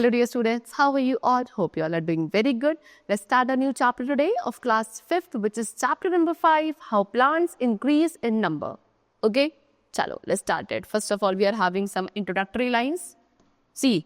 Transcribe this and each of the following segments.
Hello dear students, how are you all? Hope you all are doing very good. Let's start a new chapter today of class 5th, which is chapter number 5, how plants increase in number. Okay, chalo, let's start it. First of all, we are having some introductory lines. See,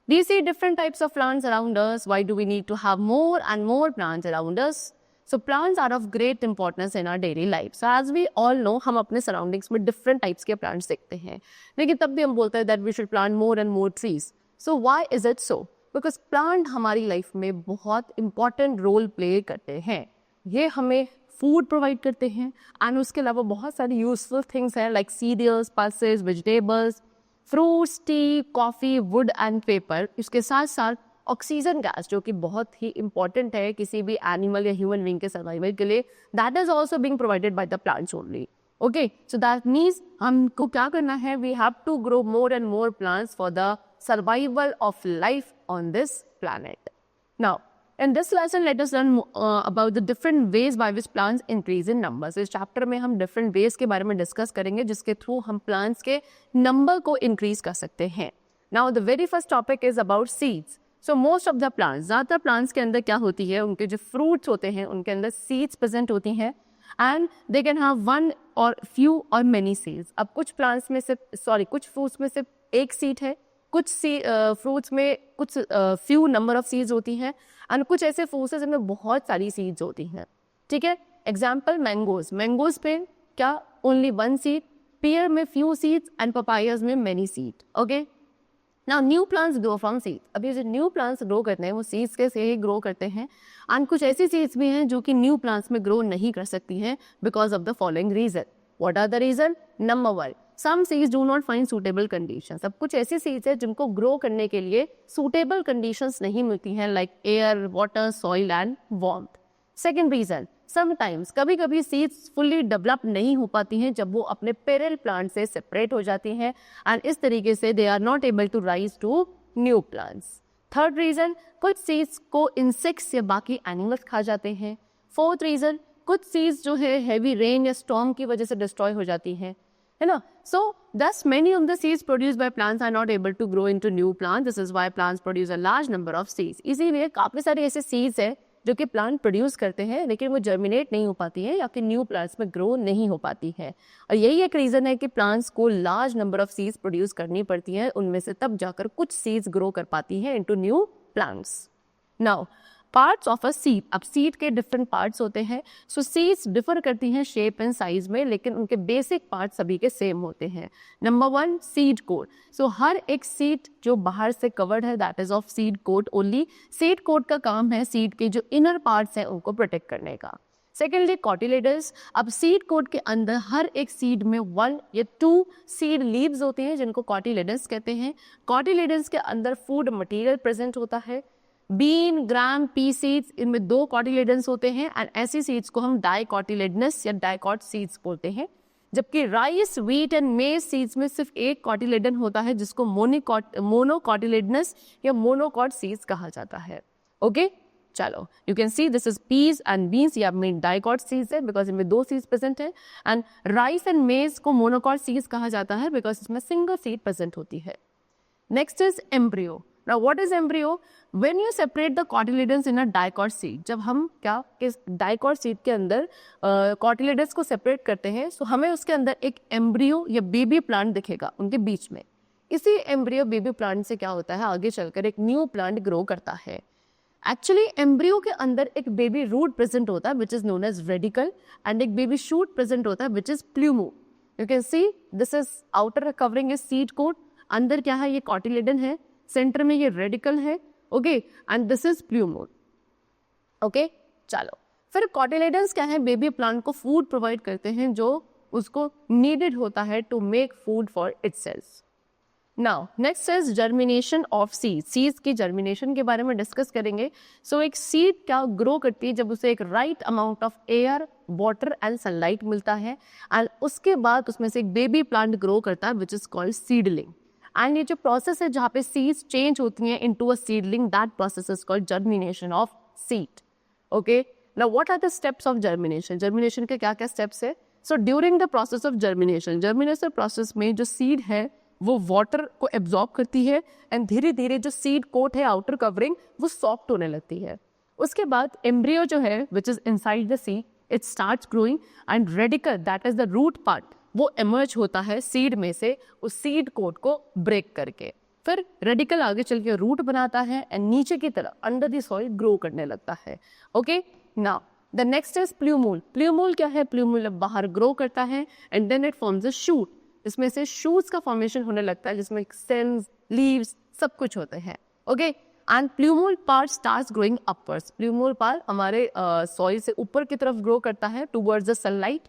do you see different types of plants around us? Why do we need to have more and more plants around us? So plants are of great importance in our daily life. So as we all know, हम अपने surroundings में different types के plants देखते हैं. लेकिन तब भी हम बोलते हैं that we should plant more and more trees. So why is it so? Because plant हमारी life में बहुत important role play करते हैं. ये हमें food provide करते हैं and उसके अलावा बहुत सारी useful things हैं like cereals, pulses, vegetables, fruits, tea, coffee, wood and paper. इसके साथ साथ ऑक्सीजन गैस जो कि बहुत ही इंपॉर्टेंट है किसी भी एनिमल या ह्यूमन बीइंग के सर्वाइवल के लिए, that is also being provided by the plants only. Okay, so that means हमको क्या करना है, we have to grow more and more plants for the survival of life on this planet. Now in this lesson let us learn about the different ways by which plants increase in numbers. इस chapter में हम different ways के बारे में discuss करेंगे जिसके through हम plants के नंबर को इंक्रीज कर सकते हैं. Now the very first topic is about seeds. So most of the plants, ज़्यादातर प्लांट्स के अंदर क्या होती है, उनके जो फ्रूट्स होते हैं उनके अंदर सीड्स प्रेजेंट होती हैं and they can have one और फ्यू और मेनी सीड्स. अब कुछ प्लांट्स में सिर्फ कुछ फ्रूट्स में सिर्फ एक सीड है, कुछ फ्रूट्स में कुछ फ्यू नंबर ऑफ सीड्स होती हैं एंड कुछ ऐसे फ्रूट्स हैं जिनमें बहुत सारी सीड्स होती हैं. ठीक है, एग्जाम्पल मैंगोज पे क्या ओनली वन सीड, पियर में फ्यू सीड्स एंड पपायाज में many seed. Okay, now new plants grow from seed. अभी जो न्यू प्लांट्स ग्रो करते हैं वो सीड्स के से ही ग्रो करते हैं एंड कुछ ऐसी सीड्स भी हैं जो कि न्यू प्लांट्स में ग्रो नहीं कर सकती हैं because of the following reason. What are the reason? Number 1, some seeds do not find suitable conditions. अब कुछ ऐसी सीड्स हैं जिनको ग्रो करने के लिए सूटेबल कंडीशंस नहीं मिलती हैं like air, water, soil and warmth. Second reason, sometimes कभी कभी सीड्स फुल्ली डेवलप नहीं हो पाती हैं जब वो अपने पेरेंट प्लांट से सेपरेट हो जाती हैं एंड इस तरीके से they are not able to rise to new plants. Third reason, कुछ सीड्स को इंसेक्ट्स या बाकी एनिमल्स खा जाते हैं. फोर्थ रीजन, कुछ सीड्स जो है हैवी रेन या स्टॉर्म की वजह से डिस्ट्रॉय हो जाती हैं, है ना. So thus many of the seeds produced by plants are not able to grow into new plants. This is why plants produce a large number of seeds. इसीलिए काफी सारे ऐसे सीड्स हैं जो कि प्लांट प्रोड्यूस करते हैं लेकिन वो जर्मिनेट नहीं हो पाती है या फिर न्यू प्लांट्स में ग्रो नहीं हो पाती है. और यही एक रीजन है कि प्लांट्स को large number of seeds produce करनी पड़ती है, उनमें से तब जाकर कुछ सीड्स ग्रो कर पाती हैं into new plants. Now parts of a seed. अब सीड के डिफरेंट पार्ट्स होते हैं. सो सीड्स डिफर करती हैं शेप एंड साइज में लेकिन उनके बेसिक पार्ट्स सभी के सेम होते हैं. Number 1, seed coat. सो हर एक सीड जो बाहर से कवर्ड है that is of seed coat only. Seed coat का काम है सीड के जो इनर पार्ट्स हैं उनको प्रोटेक्ट करने का. Secondly cotyledons. अब सीड कोट के अंदर हर एक सीड में 1 या 2 सीड लीव्स होते हैं जिनको कॉटिलेडन्स कहते हैं. कॉटिलेडन्स के अंदर फूड मटेरियल प्रेजेंट होता है. बीन, ग्राम, पी सीड्स, इनमें 2 कॉटिलेडन्स होते हैं एंड ऐसी सीड्स को हम डाइकॉटिलेडनस या डाइकॉट सीड्स बोलते हैं. जबकि राइस, व्हीट एंड मेज सीड्स में सिर्फ एक कॉटिलेडन होता है जिसको मोनोकॉटिलेडनस या मोनोकॉट सीड्स कहा जाता है. ओके, चलो you can see this is peas and beans, या मेन डाइकॉट सीड्स है बिकॉज इनमें 2 सीड्स प्रेजेंट है एंड राइस एंड मेज को मोनोकॉट सीड्स कहा जाता है बिकॉज इसमें सिंगल सीड प्रेजेंट होती है. Next is embryo. Now what is embryo? When you separate the cotyledons in a dicot seed, जब हम क्या किस dicot seed के अंदर cotyledons को separate करते हैं so हमें उसके अंदर एक embryo या baby plant दिखेगा उनके बीच में. इसी embryo baby plant से क्या होता है, आगे चलकर एक new plant grow करता है. Actually embryo के अंदर एक baby root present होता है which is known as radicle and एक baby shoot present होता है which is plumule. You can see this is outer covering is seed coat. अंदर क्या है, ये cotyledon है, सेंटर में ये रेडिकल है. Okay, and this is plumule. Okay, चलो फिर कॉटिलेडन्स क्या है, बेबी प्लांट को फूड प्रोवाइड करते हैं जो उसको नीडेड होता है to make food for itself. Now next is germination of seed. Seeds की जर्मिनेशन के बारे में डिस्कस करेंगे. सो एक सीड क्या ग्रो करती है जब उसे एक right amount of air, water and sunlight मिलता है एंड उसके बाद उसमें से एक बेबी प्लांट ग्रो करता है which is called seedling. And ये जो प्रोसेस है जहाँ पे सीड्स चेंज होती हैं into a seedling, that process is called germination of seed. Okay, now what are the steps of germination? Germination के क्या क्या स्टेप्स है? So during the process of germination process में जो सीड है वो वाटर को एब्जॉर्ब करती है एंड धीरे धीरे जो सीड कोट है आउटर कवरिंग वो सॉफ्ट होने लगती है. उसके बाद एम्ब्रियो जो है which is inside the seed, it starts growing and radicle that is the root part वो इमर्ज होता है सीड में से उस सीड कोट को ब्रेक करके. फिर रेडिकल आगे चल के रूट बनाता है एंड नीचे की तरफ अंडर द सॉइल ग्रो करने लगता है. Okay, now the next is plumule. Plumule क्या है? प्ल्यूमूल बाहर ग्रो करता है and then it forms a shoot. इसमें से शूट्स का फॉर्मेशन होने लगता है जिसमें स्टेम्स, लीव्स सब कुछ होते हैं. Okay, and plumule part starts growing upwards. Plumule part हमारे सॉइल से ऊपर की तरफ ग्रो करता है towards the sunlight.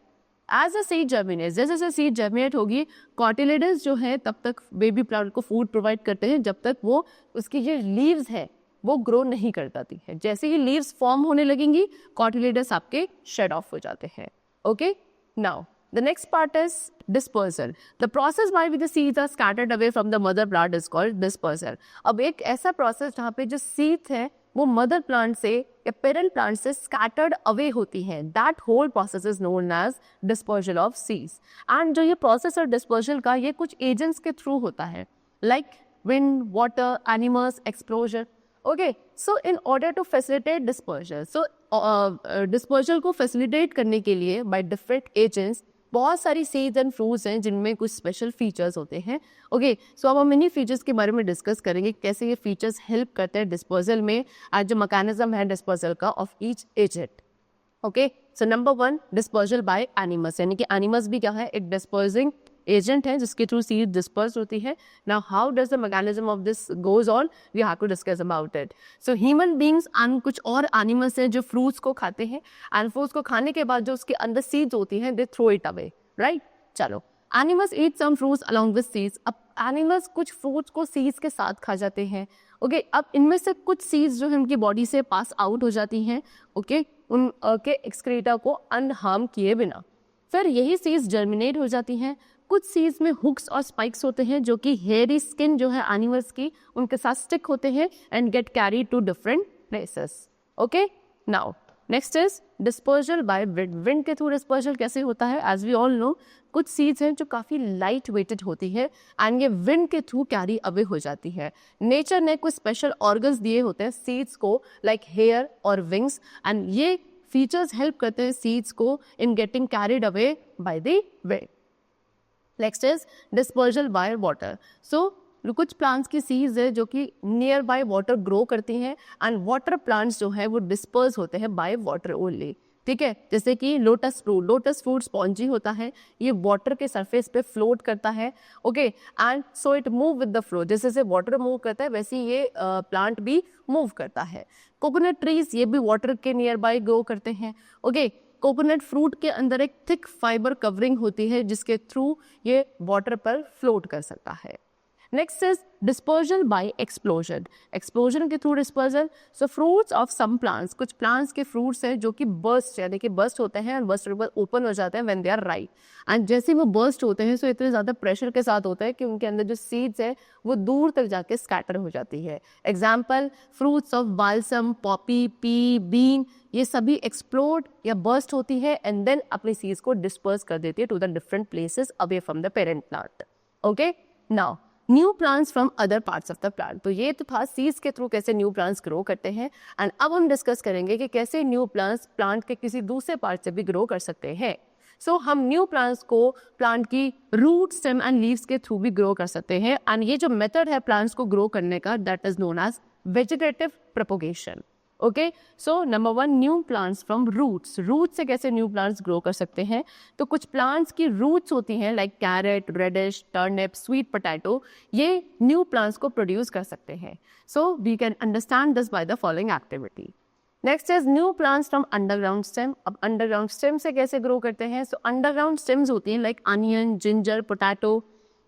As a seed germinates, जैसे जैसे सीड जर्मिनेट होगी कॉटिलेडन्स जो है तब तक बेबी प्लांट को फूड प्रोवाइड करते हैं जब तक वो उसकी जो लीव्स है वो ग्रो नहीं कर पाती है. जैसे ही लीव्स फॉर्म होने लगेंगी कॉटिलेडन्स आपके शेड ऑफ हो जाते हैं. Okay, now the next part is dispersal. The process by which the seeds are scattered away from the mother plant is called dispersal. अब एक ऐसा प्रोसेस जहाँ पे जो सीड्स है वो मदर प्लांट से या पेरेंट प्लांट से स्कैटर्ड अवे होती हैं. That whole process is known as dispersal of seeds. And जो ये प्रोसेस और डिस्पर्जल का ये कुछ एजेंट्स के थ्रू होता है like wind, water, animals, explosion. Okay, so in order to facilitate dispersal, so dispersal को फैसिलिटेट करने के लिए बाय डिफरेंट एजेंट्स बहुत सारी सीड्स एंड फ्रूट्स हैं जिनमें कुछ स्पेशल फीचर्स होते हैं. ओके, सो अब हम इन्हीं फीचर्स के बारे में डिस्कस करेंगे कैसे ये फीचर्स हेल्प करते हैं डिस्पोजल में आज जो मैकेनिज्म है डिस्पोजल का of each agent. Okay, so number 1 disposal by animals, यानी कि एनिमल्स भी क्या है? एक डिस्पोजिंग एजेंट है जिसके थ्रू सीड डिस्पर्स होती है. Now how does the mechanism of this goes on, we have to discuss about it. So human beings and कुछ और एनिमल्स हैं जो फ्रूट्स को खाते हैं एंड फ्रूट्स को खाने के बाद जो उसके अंदर सीड्स होती हैं they throw it away, right? चलो, animals eat some fruits along with seeds. अब एनिमल्स कुछ फ्रूट्स को सीड्स के साथ खा जाते हैं. ओके, अब इनमें से कुछ सीड्स जो है उनकी बॉडी से पास आउट हो जाती हैं. ओके, उनके एक्सक्रीटा को अनहार्म किए बिना. फिर यही सीड्स जर्मिनेट हो जाती हैं. कुछ सीड्स में हुक्स और स्पाइक्स होते हैं जो कि हेयरी स्किन जो है एनिमल्स की उनके साथ स्टिक होते हैं and get carry to different places. Okay, now next is dispersal by wind. Wind के थ्रू डिस्पर्जल कैसे होता है? एज वी ऑल नो कुछ सीड्स हैं जो काफ़ी लाइट वेटेड होती है एंड ये विंड के थ्रू कैरी अवे हो जाती है. नेचर ने कुछ स्पेशल ऑर्गन्स दिए होते हैं सीड्स को लाइक हेयर और विंग्स एंड ये फीचर्स हेल्प करते हैं सीड्स को in getting carried away by the wind. Next is dispersal by water. So कुछ प्लांट्स की सीड्स है जो कि नियर बाय वाटर ग्रो करती हैं एंड वाटर प्लांट्स जो है वो डिस्पर्स होते हैं बाय वाटर ओनली. ठीक है, जैसे कि lotus fruit. Lotus fruit spongy होता है, ये वाटर के सरफेस पे फ्लोट करता है. Okay, and so it move with the flow. जैसे जैसे वाटर मूव करता है वैसे ही ये प्लांट भी मूव करता है. कोकोनट ट्रीज ये भी वाटर के नियर बाय ग्रो करते हैं. ओके, कोकोनट फ्रूट के अंदर एक थिक फाइबर कवरिंग होती है जिसके थ्रू ये वाटर पर फ्लोट कर सकता है. Next is dispersal by explosion. Explosion के through dispersal. So fruits of some plants, कुछ प्लांट्स के फ्रूट्स हैं जो कि बर्स्ट यानी कि बर्स्ट होते हैं और बर्स्ट ओपन हो जाते हैं when they are ripe. And जैसे ही वो बर्स्ट होते हैं सो इतने ज़्यादा प्रेशर के साथ होता है कि उनके अंदर जो सीड्स है वो दूर तक जाके स्कैटर हो जाती है. Example fruits of balsam, poppy, pea, bean, ये सभी एक्सप्लोड या बर्स्ट होती है एंड देन अपनी सीड्स को डिस्पर्स कर देती है to the different places away from the parent plant. Okay, now new plants from other parts of the plant. तो ये तो था सीड्स के थ्रू कैसे न्यू प्लांट्स ग्रो करते हैं एंड अब हम डिस्कस करेंगे कि कैसे न्यू प्लांट्स प्लांट के किसी दूसरे पार्ट से भी ग्रो कर सकते हैं. सो हम न्यू प्लांट्स को प्लांट की रूट, स्टेम एंड लीव्स के थ्रू भी ग्रो कर सकते हैं एंड ये जो मेथड है प्लांट्स को ग्रो करने का that is known as vegetative propagation. Okay, so number 1 new plants from roots. Root से कैसे न्यू प्लांट्स ग्रो कर सकते हैं? तो कुछ प्लांट्स की रूट्स होती हैं like carrot, radish, turnip, sweet potato, ये न्यू प्लांट्स को प्रोड्यूस कर सकते हैं. So we can understand this by the following activity. Next is new plants from underground stem. अब अंडरग्राउंड स्टेम से कैसे ग्रो करते हैं? सो अंडरग्राउंड स्टेम्स होती हैं लाइक अनियन, जिंजर, पोटैटो,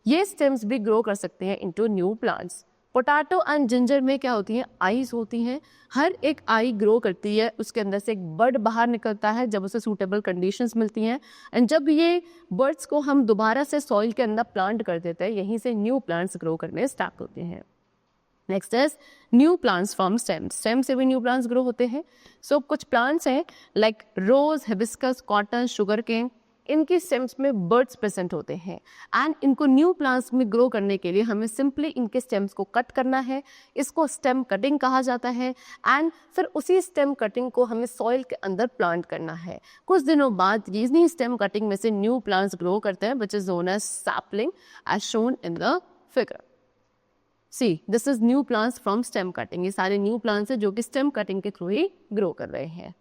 ये स्टेम्स भी ग्रो कर सकते हैं into new plants. Potato and ginger में क्या होती हैं? आईज होती हैं. हर एक आई ग्रो करती है, उसके अंदर से एक बर्ड बाहर निकलता है जब उसे सूटेबल कंडीशंस मिलती हैं एंड जब ये बर्ड्स को हम दोबारा से सॉइल के अंदर प्लांट कर देते हैं यहीं से न्यू प्लांट्स ग्रो करने स्टार्ट होते हैं. Next is new plants from stem. Stem से भी न्यू प्लांट्स ग्रो होते हैं. सो कुछ प्लांट्स हैं लाइक रोज, हिबिस्कस, कॉटन, शुगर केन, इनकी स्टेम्स में बर्ड्स प्रेजेंट होते हैं एंड इनको न्यू प्लांट्स में ग्रो करने के लिए हमें सिंपली इनके स्टेम्स को कट करना है, इसको स्टेम कटिंग कहा जाता है एंड फिर उसी स्टेम कटिंग को हमें सॉइल के अंदर प्लांट करना है। कुछ दिनों बाद इन्हीं स्टेम कटिंग में से न्यू प्लांट्स ग्रो करते हैं which is known as sapling as shown in the figure. See this is new plants from stem cutting, ये सारे न्यू प्लांट्स हैं जो कि स्टेम कटिंग के थ्रू ही ग्रो कर रहे हैं।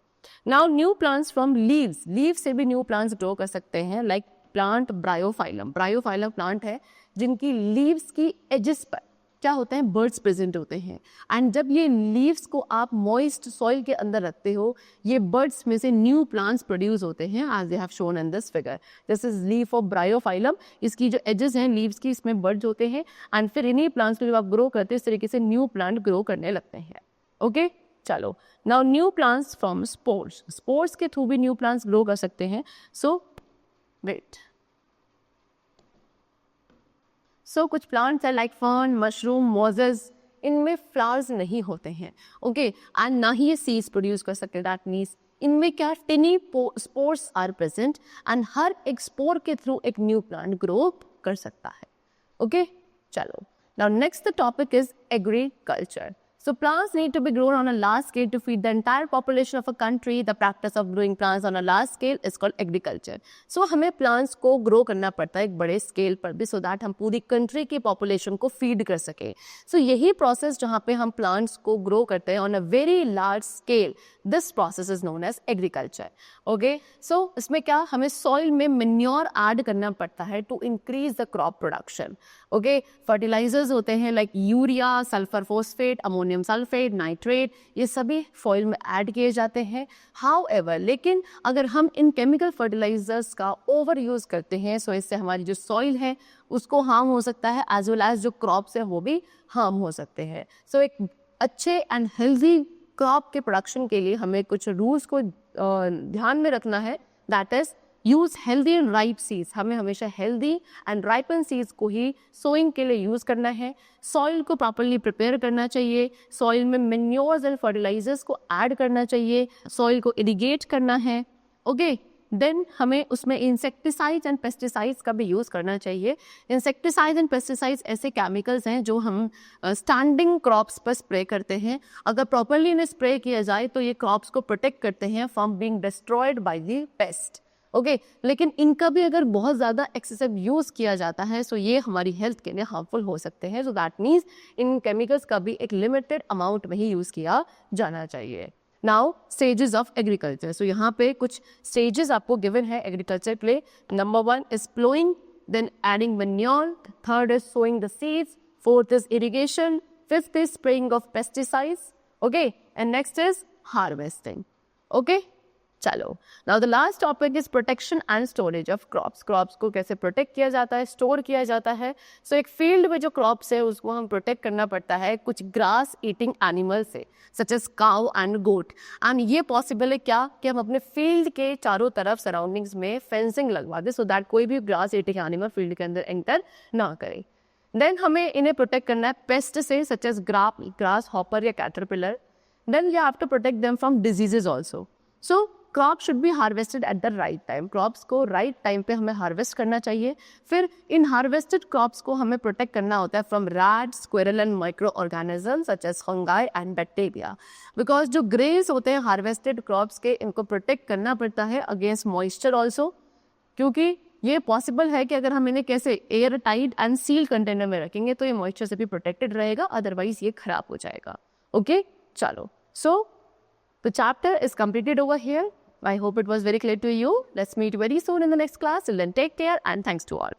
Now new plants from leaves, leaves से भी न्यू प्लांट्स ग्रो कर सकते हैं like plant bryophyllum. Bryophyllum plant है जिनकी लीव्स की एजेस पर क्या होते हैं, बर्ड्स प्रेजेंट होते हैं एंड जब ये लीव्स को आप मॉइस्ट सॉइल के अंदर रखते हो ये बर्ड्स में से न्यू प्लांट्स प्रोड्यूस होते हैं as they have shown in this figure. This is leaf of bryophyllum, इसकी जो एजेस हैं लीव्स की इसमें बर्ड्स होते हैं एंड फिर इन्हीं प्लांट्स को जब आप ग्रो करते हैं इस तरीके से न्यू प्लांट ग्रो करने लगते हैं। ओके चलो, now new plants from spores, spores के थ्रू भी न्यू प्लांट्स ग्रो कर सकते हैं। सो वेट, सो कुछ प्लांट्स है लाइक फर्न, मशरूम, मोजेस, इनमें फ्लावर्स नहीं होते हैं। ओके एंड ना ही ये सीड्स प्रोड्यूस कर सकते, दैट मीन्स इनमें क्या tiny spores are present and हर एक स्पोर के थ्रू एक न्यू प्लांट ग्रो कर सकता है। ओके चलो, now next the topic is agriculture. So plants need to be grown on a large scale to feed the entire population of a country. The practice of growing plants on a large scale is called agriculture. So हमें plants को grow करना पड़ता है एक बड़े scale पर भी so that हम पूरी country की population को feed कर सकें। So यही process जहाँ पे हम plants को grow करते हैं on a very large scale, this process is known as agriculture. Okay, so इसमें क्या हमें soil में manure add करना पड़ता है to increase the crop production. Okay, fertilizers होते हैं like urea, sulphur phosphate, ammonium sulphate, nitrate, ये सभी सॉइल में ऐड किए जाते हैं। हाउएवर लेकिन अगर हम इन केमिकल फर्टिलाइजर्स का ओवर यूज करते हैं सो इससे हमारी जो सॉइल है उसको हार्म हो सकता है एज वेल एज जो क्रॉप्स है वो भी हार्म हो सकते हैं। सो एक अच्छे एंड हेल्दी क्रॉप के प्रोडक्शन के लिए हमें कुछ रूल्स को ध्यान में रखना है, that is use healthy and ripe seeds. हमें हमेशा हेल्दी एंड राइपन सीड्स को ही सोइंग के लिए यूज करना है। सॉइल को प्रॉपरली प्रिपेयर करना चाहिए, सॉइल में मैन्योर्स एंड फर्टिलाइजर्स को ऐड करना चाहिए, सॉइल को इरिगेट करना है। ओके देन हमें उसमें इंसेक्टिसाइड्स एंड पेस्टिसाइड्स का भी यूज़ करना चाहिए। इंसेक्टिसाइड्स एंड पेस्टिसाइड्स ऐसे केमिकल्स हैं जो हम स्टैंडिंग क्रॉप्स पर स्प्रे करते हैं। अगर प्रॉपरली इन्हें स्प्रे किया जाए तो ये क्रॉप्स को प्रोटेक्ट करते हैं from being destroyed by the paste. Okay लेकिन इनका भी अगर बहुत ज़्यादा एक्सेसिव यूज़ किया जाता है सो ये हमारी हेल्थ के लिए हार्मफुल हो सकते हैं। सो दैट मीन्स इन केमिकल्स का भी एक लिमिटेड अमाउंट में ही यूज़ किया जाना चाहिए। नाउ स्टेजेस ऑफ एग्रीकल्चर, सो यहाँ पे कुछ स्टेजेस आपको गिवन है एग्रीकल्चर के लिए। Number 1 is ploughing, then adding manure, third is sowing the seeds, fourth is irrigation, fifth is spraying of pesticides, okay and next is harvesting. Okay चलो, now the last topic is protection and storage of crops. Crops को कैसे protect किया जाता है, store किया जाता है। सो एक फील्ड में जो क्रॉप्स है उसको हम प्रोटेक्ट करना पड़ता है कुछ ग्रास ईटिंग एनिमल से, such as cow and goat. And ये पॉसिबल है क्या कि हम अपने फील्ड के चारों तरफ सराउंडिंग्स में फेंसिंग लगवा दें सो दैट कोई भी ग्रास ईटिंग एनिमल फील्ड के अंदर एंटर ना करे। देन हमें इन्हें प्रोटेक्ट करना है पेस्ट से, सच एज ग्रास हॉपर या caterpillar. Then we have to protect them from diseases also. So crop should be harvested at the right time, crops को राइट टाइम पे हमें हार्वेस्ट करना चाहिए। फिर इन हार्वेस्टेड क्रॉप्स को हमें प्रोटेक्ट करना होता है from rats, squirrel and microorganism such as fungi and bacteria. Because जो ग्रेन्स होते हैं हार्वेस्टेड क्रॉप्स के, इनको प्रोटेक्ट करना पड़ता है अगेंस्ट मॉइस्चर ऑल्सो, क्योंकि ये पॉसिबल है कि अगर हम इन्हें कैसे air tight and seal container में रखेंगे तो ये मॉइस्चर से भी प्रोटेक्टेड रहेगा, अदरवाइज ये खराब हो जाएगा। ओके चलो, सो the chapter is completed over here. I hope it was very clear to you. Let's meet very soon in the next class. Till then, take care and thanks to all.